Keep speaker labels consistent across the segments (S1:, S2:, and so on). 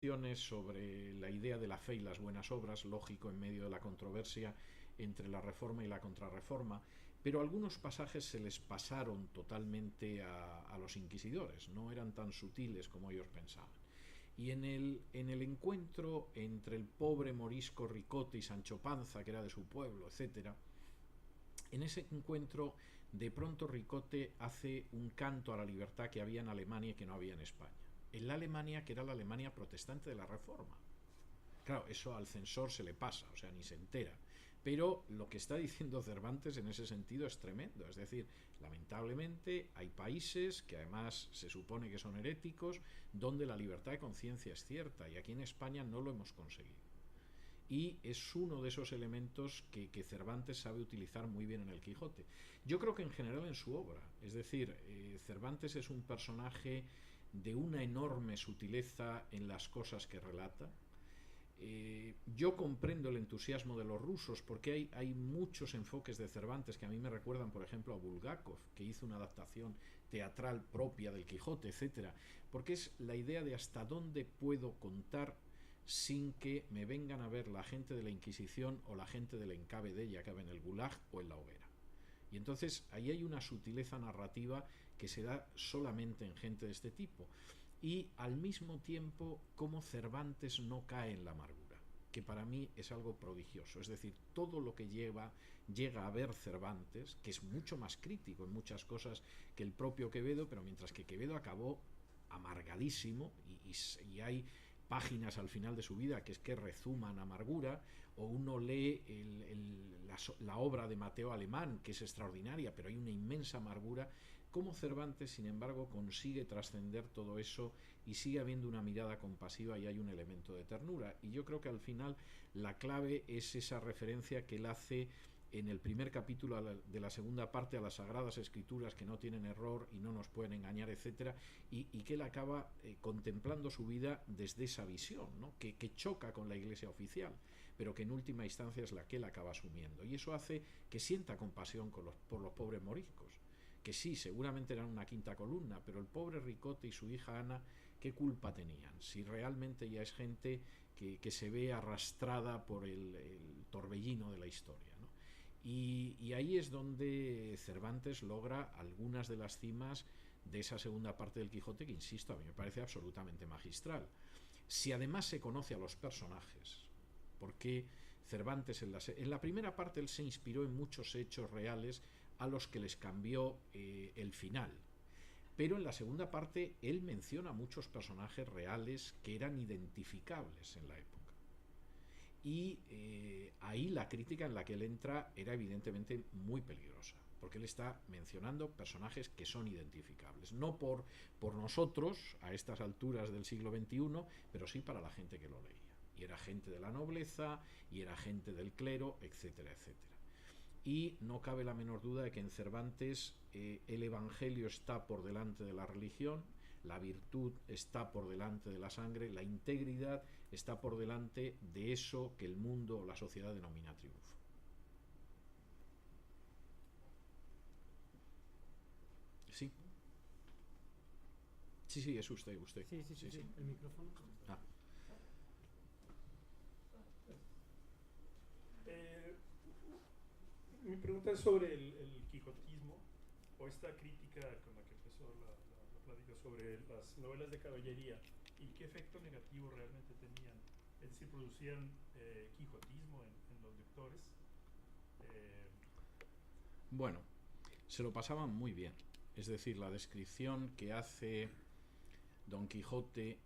S1: sobre la idea de la fe y las buenas obras, lógico en medio de la controversia entre la reforma y la contrarreforma, pero algunos pasajes se les pasaron totalmente a los inquisidores, no eran tan sutiles como ellos pensaban. Y en el encuentro entre el pobre morisco Ricote y Sancho Panza, que era de su pueblo, etcétera, en ese encuentro, de pronto Ricote hace un canto a la libertad que había en Alemania y que no había en España. En la Alemania, que era la Alemania protestante de la Reforma. Claro, eso al censor se le pasa, o sea, ni se entera. Pero lo que está diciendo Cervantes en ese sentido es tremendo. Es decir, lamentablemente hay países que además se supone que son heréticos, donde la libertad de conciencia es cierta, y aquí en España no lo hemos conseguido. Y es uno de esos elementos que Cervantes sabe utilizar muy bien en el Quijote. Yo creo que en general en su obra, es decir, Cervantes es un personaje de una enorme sutileza en las cosas que relata. Yo comprendo el entusiasmo de los rusos porque hay muchos enfoques de Cervantes que a mí me recuerdan, por ejemplo, a Bulgakov, que hizo una adaptación teatral propia del Quijote, etcétera, porque es la idea de hasta dónde puedo contar sin que me vengan a ver la gente de la Inquisición o la gente del encabe de ella, que acabe en el Gulag o en la hoguera. Y entonces ahí hay una sutileza narrativa que se da solamente en gente de este tipo. Y al mismo tiempo, cómo Cervantes no cae en la amargura, que para mí es algo prodigioso. Es decir, todo lo que llega a ver Cervantes, que es mucho más crítico en muchas cosas que el propio Quevedo, pero mientras que Quevedo acabó amargadísimo y hay páginas al final de su vida que es que rezuman amargura, o uno lee la obra de Mateo Alemán, que es extraordinaria, pero hay una inmensa amargura. Cómo Cervantes, sin embargo, consigue trascender todo eso y sigue habiendo una mirada compasiva y hay un elemento de ternura. Y yo creo que al final la clave es esa referencia que él hace en el primer capítulo de la segunda parte a las Sagradas Escrituras, que no tienen error y no nos pueden engañar, etcétera, y que él acaba contemplando su vida desde esa visión, ¿no? que choca con la Iglesia oficial, pero que en última instancia es la que él acaba asumiendo. Y eso hace que sienta compasión por los pobres moriscos, que sí, seguramente eran una quinta columna, pero el pobre Ricote y su hija Ana, ¿qué culpa tenían? Si realmente ya es gente que se ve arrastrada por el torbellino de la historia, ¿no? Y ahí es donde Cervantes logra algunas de las cimas de esa segunda parte del Quijote que, insisto, a mí me parece absolutamente magistral. Si además se conoce a los personajes, porque Cervantes en la primera parte él se inspiró en muchos hechos reales a los que les cambió el final, pero en la segunda parte él menciona muchos personajes reales que eran identificables en la época. Y ahí la crítica en la que él entra era evidentemente muy peligrosa, porque él está mencionando personajes que son identificables, no por nosotros a estas alturas del siglo XXI, pero sí para la gente que lo leía. Y era gente de la nobleza, y era gente del clero, etcétera, etcétera. Y no cabe la menor duda de que en Cervantes el Evangelio está por delante de la religión, la virtud está por delante de la sangre, la integridad está por delante de eso que el mundo o la sociedad denomina triunfo. Sí, sí, sí, es usted, usted.
S2: Sí, sí, sí,
S1: Sí, sí.
S2: sí, el micrófono.
S1: Ah,
S3: Eh, Mi pregunta es sobre el quijotismo o esta crítica con la que empezó la plática sobre las novelas de caballería y qué efecto negativo realmente tenían. Es decir, producían quijotismo en los lectores. Eh,
S1: bueno, se lo pasaban muy bien. Es decir, la descripción que hace Don Quijote,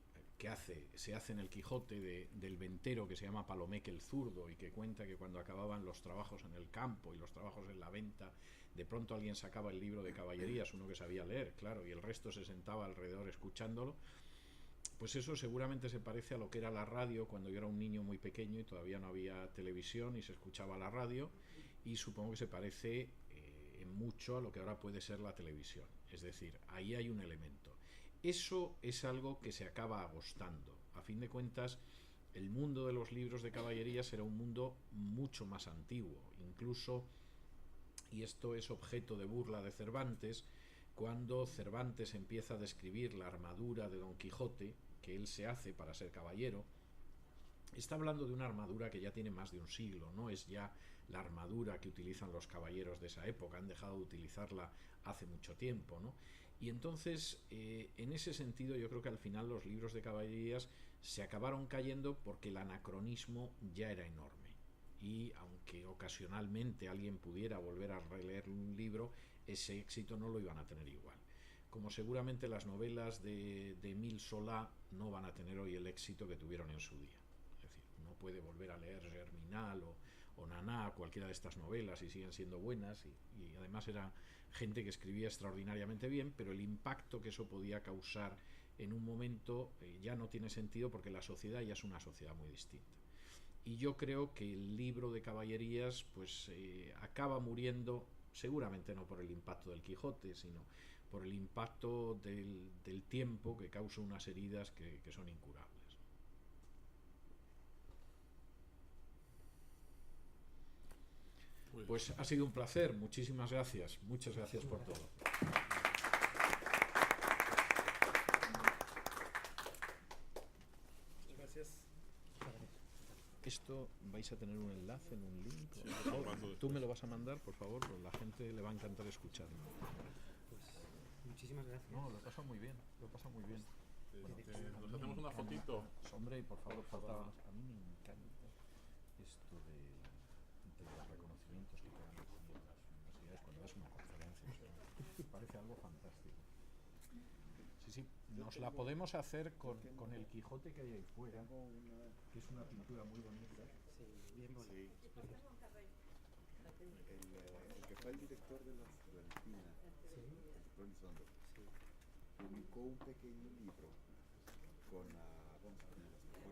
S1: se hace en el Quijote del ventero que se llama Palomeque el Zurdo y que cuenta que cuando acababan los trabajos en el campo y los trabajos en la venta, de pronto alguien sacaba el libro de caballerías, uno que sabía leer, claro, y el resto se sentaba alrededor escuchándolo. Pues eso seguramente se parece a lo que era la radio cuando yo era un niño muy pequeño y todavía no había televisión y se escuchaba la radio, y supongo que se parece en mucho a lo que ahora puede ser la televisión. Es decir, ahí hay un elemento. Eso es algo que se acaba agostando. A fin de cuentas, el mundo de los libros de caballerías era un mundo mucho más antiguo, incluso, y esto es objeto de burla de Cervantes, cuando Cervantes empieza a describir la armadura de Don Quijote, que él se hace para ser caballero, está hablando de una armadura que ya tiene más de un siglo, no es ya la armadura que utilizan los caballeros de esa época, han dejado de utilizarla hace mucho tiempo, ¿no? Y entonces, en ese sentido, yo creo que al final los libros de caballerías se acabaron cayendo porque el anacronismo ya era enorme. Y aunque ocasionalmente alguien pudiera volver a releer un libro, ese éxito no lo iban a tener igual. Como seguramente las novelas de Émile Zola no van a tener hoy el éxito que tuvieron en su día. Es decir, uno puede volver a leer Germinal o Naná, cualquiera de estas novelas, y siguen siendo buenas, y además era gente que escribía extraordinariamente bien, pero el impacto que eso podía causar en un momento ya no tiene sentido porque la sociedad ya es una sociedad muy distinta. Y yo creo que el libro de caballerías pues acaba muriendo, seguramente no por el impacto del Quijote, sino por el impacto del tiempo que causa unas heridas que son incurables. Pues ha sido un placer, muchísimas gracias, muchas gracias por todo.
S3: Gracias.
S1: Esto vais a tener un enlace en un link. Tú me lo vas a mandar, por favor, pues la gente le va a encantar escucharlo.
S2: Pues muchísimas gracias.
S1: No, lo pasa muy bien, lo pasa muy bien.
S4: Bueno, nos hacemos una fotito.
S1: Hombre, y por favor, faltaba. A mí me encanta esto de los reconocimientos que te dan en las universidades cuando das una conferencia. Me parece algo fantástico. Sí, nos la podemos hacer con el Quijote que hay ahí fuera, que es una pintura muy bonita.
S2: Sí, bien bonito.
S5: Sí. El que fue el director de la Florentina, publicó un pequeño libro con las mejores